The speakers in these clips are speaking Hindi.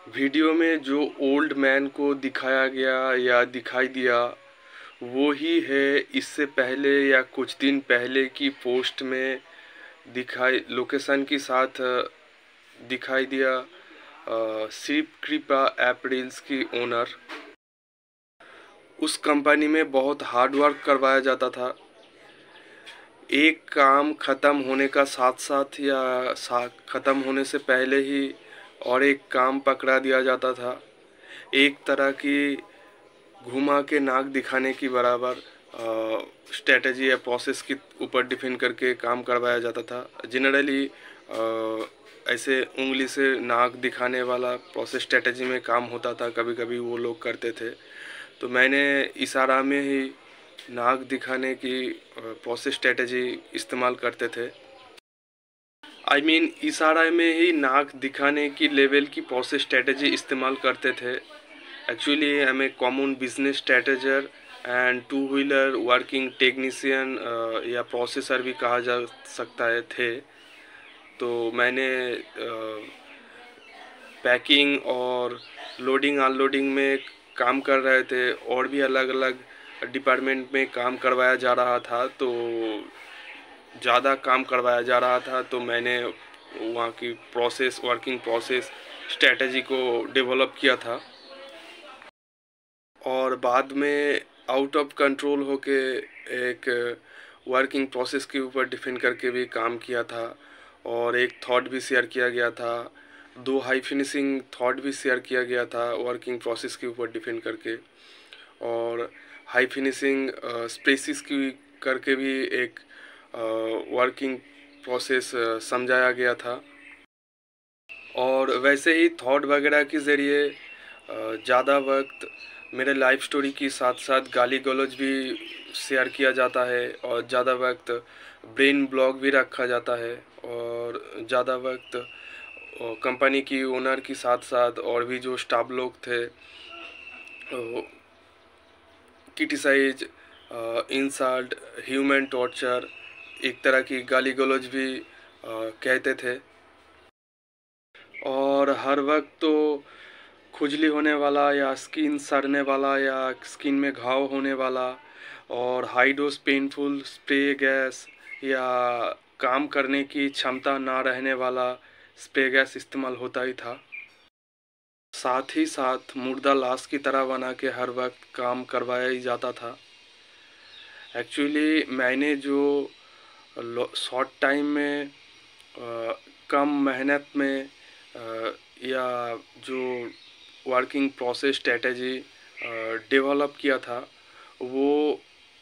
वीडियो में जो ओल्ड मैन को दिखाया गया या दिखाई दिया वो ही है इससे पहले या कुछ दिन पहले की पोस्ट में दिखाई लोकेशन के साथ दिखाई दिया शिव कृपा ऐप रील्स की ओनर। उस कंपनी में बहुत हार्ड वर्क करवाया जाता था। एक काम ख़त्म होने का साथ साथ या ख़त्म होने से पहले ही और एक काम पकड़ा दिया जाता था। एक तरह की घुमा के नाक दिखाने की बराबर स्ट्रेटजी या प्रोसेस के ऊपर डिफेंड करके काम करवाया जाता था। जनरली ऐसे उंगली से नाक दिखाने वाला प्रोसेस स्ट्रेटजी में काम होता था, कभी कभी वो लोग करते थे। तो मैंने इशारा में ही नाक दिखाने की प्रोसेस स्ट्रेटजी इस्तेमाल करते थे। इशारा में ही नाक दिखाने की लेवल की प्रोसेस स्ट्रेटजी इस्तेमाल करते थे। Actually I am a common business strategizer and two wheeler working technician या प्रोसेसर भी कहा जा सकता है थे। तो मैंने पैकिंग और लोडिंग अनलोडिंग में काम कर रहे थे और भी अलग अलग डिपार्टमेंट में काम करवाया जा रहा था। तो ज़्यादा काम करवाया जा रहा था तो मैंने वहाँ की प्रोसेस वर्किंग प्रोसेस स्ट्रेटजी को डेवलप किया था और बाद में आउट ऑफ कंट्रोल होके एक वर्किंग प्रोसेस के ऊपर डिफेंड करके भी काम किया था और एक थॉट भी शेयर किया गया था। 2 हाई फिनिशिंग थॉट भी शेयर किया गया था वर्किंग प्रोसेस के ऊपर डिफेंड करके, और हाई फिनिशिंग स्पेसिस की करके भी एक वर्किंग प्रोसेस समझाया गया था। और वैसे ही थॉट वगैरह के ज़रिए ज़्यादा वक्त मेरे लाइफ स्टोरी के साथ साथ गाली गलौज भी शेयर किया जाता है और ज़्यादा वक्त ब्रेन ब्लॉग भी रखा जाता है और ज़्यादा वक्त कंपनी की ओनर के साथ साथ और भी जो स्टाफ लोग थे क्रिटिसाइज, इंसल्ट, ह्यूमन टॉर्चर, एक तरह की गाली गलौज भी कहते थे। और हर वक्त तो खुजली होने वाला या स्किन सड़ने वाला या स्किन में घाव होने वाला और high dose painful spray gas या काम करने की क्षमता ना रहने वाला स्प्रे गैस इस्तेमाल होता ही था। साथ ही साथ मुर्दा लाश की तरह बना के हर वक्त काम करवाया ही जाता था। एक्चुअली मैंने जो शॉर्ट टाइम में कम मेहनत में या जो वर्किंग प्रोसेस स्ट्रेटजी डेवलप किया था वो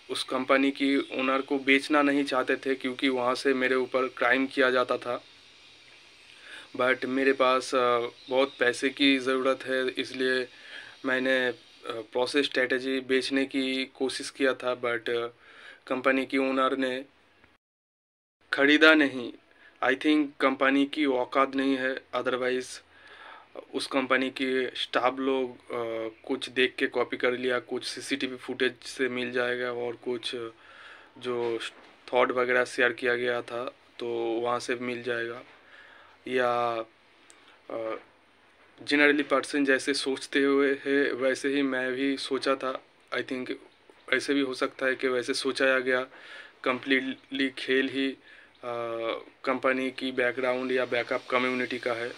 उस कंपनी की ओनर को बेचना नहीं चाहते थे क्योंकि वहाँ से मेरे ऊपर क्राइम किया जाता था। बट मेरे पास बहुत पैसे की ज़रूरत है, इसलिए मैंने प्रोसेस स्ट्रेटजी बेचने की कोशिश किया था, बट कंपनी की ओनर ने खरीदा नहीं। आई थिंक कंपनी की औकात नहीं है, अदरवाइज़ उस कंपनी के स्टाफ लोग कुछ देख के कॉपी कर लिया, कुछ सीसीटीवी फुटेज से मिल जाएगा और कुछ जो थॉट वगैरह शेयर किया गया था तो वहाँ से मिल जाएगा। या जनरली पर्सन जैसे सोचते हुए है वैसे ही मैं भी सोचा था। आई थिंक ऐसे भी हो सकता है कि वैसे सोचाया गया। कम्प्लीटली खेल ही कंपनी की बैकग्राउंड या बैकअप कम्युनिटी का है।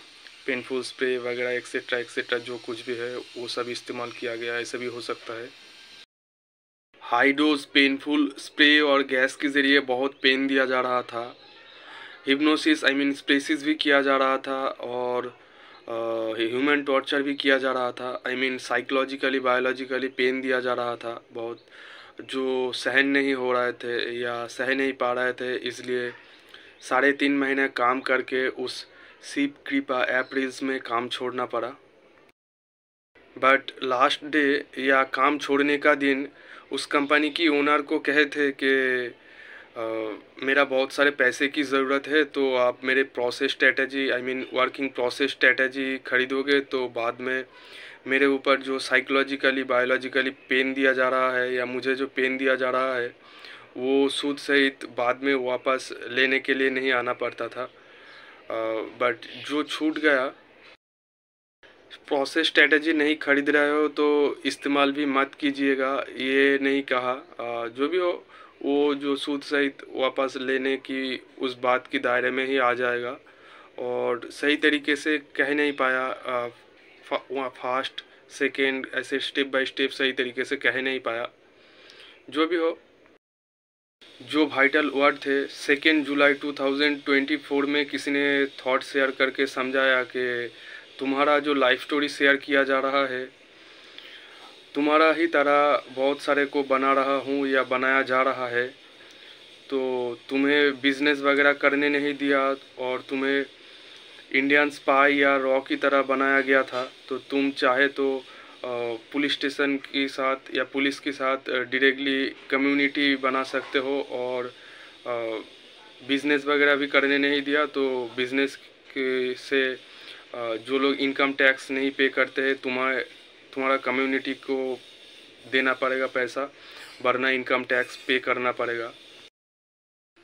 पेनफुल स्प्रे वगैरह एक्सेट्रा जो कुछ भी है वो सब इस्तेमाल किया गया, ऐसे भी हो सकता है। हाई डोज पेनफुल स्प्रे और गैस के ज़रिए बहुत पेन दिया जा रहा था। हिप्नोसिस स्पेसिस भी किया जा रहा था और ह्यूमन टॉर्चर भी किया जा रहा था। साइकोलॉजिकली बायोलॉजिकली पेन दिया जा रहा था बहुत, जो सहन नहीं हो रहे थे या सह नहीं पा रहे थे, इसलिए 3.5 महीने काम करके उस शिव कृपा ऐप रील्स में काम छोड़ना पड़ा। बट लास्ट डे या काम छोड़ने का दिन उस कंपनी की ओनर को कहे थे कि मेरा बहुत सारे पैसे की ज़रूरत है, तो आप मेरे process strategy working process strategy खरीदोगे तो बाद में मेरे ऊपर जो साइकोलॉजिकली बायोलॉजिकली पेन दिया जा रहा है या मुझे जो पेन दिया जा रहा है वो सूद सहित बाद में वापस लेने के लिए नहीं आना पड़ता था। बट जो छूट गया प्रोसेस स्ट्रेटजी नहीं खरीद रहे हो तो इस्तेमाल भी मत कीजिएगा, ये नहीं कहा। जो भी हो वो जो सूद सहित वापस लेने की उस बात की दायरे में ही आ जाएगा, और सही तरीके से कह नहीं पाया। वहाँ फास्ट सेकेंड ऐसे स्टेप बाय स्टेप सही तरीके से कह नहीं पाया। जो भी हो, जो वाइटल वर्ड थे 2 जुलाई 2024 में किसी ने थॉट शेयर करके समझाया कि तुम्हारा जो लाइफ स्टोरी शेयर किया जा रहा है, तुम्हारा ही तरह बहुत सारे को बना रहा हूँ या बनाया जा रहा है। तो तुम्हें बिजनेस वगैरह करने नहीं दिया और तुम्हें इंडियन स्पाई या रॉ की तरह बनाया गया था। तो तुम चाहे तो पुलिस स्टेशन के साथ या पुलिस के साथ डायरेक्टली कम्युनिटी बना सकते हो, और बिजनेस वगैरह भी करने नहीं दिया। तो बिजनेस के से जो लोग इनकम टैक्स नहीं पे करते हैं, तुम्हारा कम्युनिटी को देना पड़ेगा पैसा, वरना इनकम टैक्स पे करना पड़ेगा।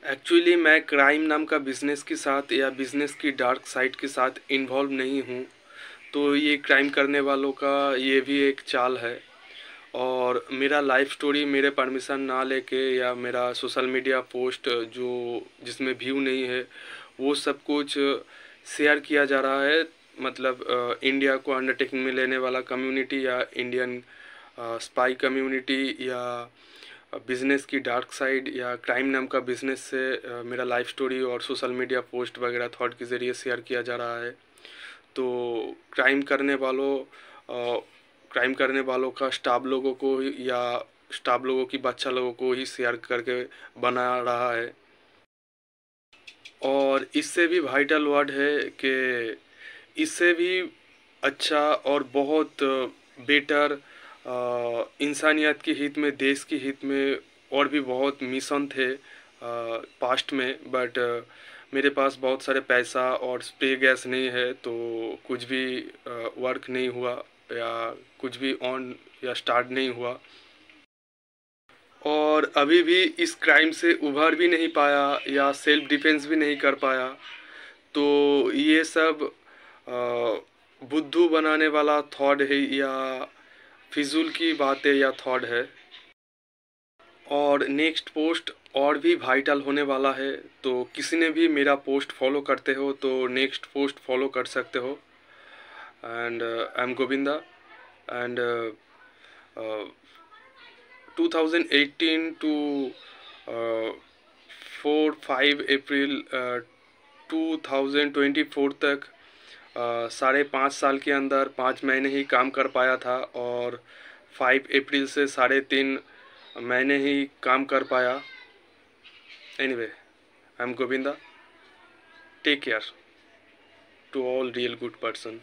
एक्चुअली मैं क्राइम नाम का बिज़नेस के साथ या बिज़नेस की डार्क साइड के साथ इन्वॉल्व नहीं हूँ। तो ये क्राइम करने वालों का ये भी एक चाल है, और मेरा लाइफ स्टोरी मेरे परमिशन ना लेके या मेरा सोशल मीडिया पोस्ट जो जिसमें व्यू नहीं है वो सब कुछ शेयर किया जा रहा है। मतलब इंडिया को अंडरटेकिंग में लेने वाला कम्युनिटी या इंडियन स्पाई कम्युनिटी या बिज़नेस की डार्क साइड या क्राइम नाम का बिज़नेस से मेरा लाइफ स्टोरी और सोशल मीडिया पोस्ट वगैरह थॉट के ज़रिए शेयर किया जा रहा है। तो क्राइम करने वालों क्राइम करने वालों का स्टाफ लोगों को या स्टाफ लोगों की बच्चा लोगों को ही शेयर करके बना रहा है। और इससे भी वाइटल वर्ड है कि इससे भी अच्छा और बहुत बेटर इंसानियत के हित में, देश के हित में और भी बहुत मिशन थे पास्ट में। बट मेरे पास बहुत सारे पैसा और स्प्रे गैस नहीं है, तो कुछ भी वर्क नहीं हुआ या कुछ भी ऑन या स्टार्ट नहीं हुआ, और अभी भी इस क्राइम से उभर भी नहीं पाया या सेल्फ डिफेंस भी नहीं कर पाया। तो ये सब बुद्धू बनाने वाला थॉट है या फिजूल की बातें या थॉट है। और नेक्स्ट पोस्ट और भी वाइटल होने वाला है, तो किसी ने भी मेरा पोस्ट फॉलो करते हो तो नेक्स्ट पोस्ट फॉलो कर सकते हो। And I am Govinda, and 2018 to 4-5 April 2024 तक 5.5 साल के अंदर 5 महीने ही काम कर पाया था, और 5 अप्रैल से 3.5 महीने ही काम कर पाया। Anyway, I am Govinda. Take care to all real good person.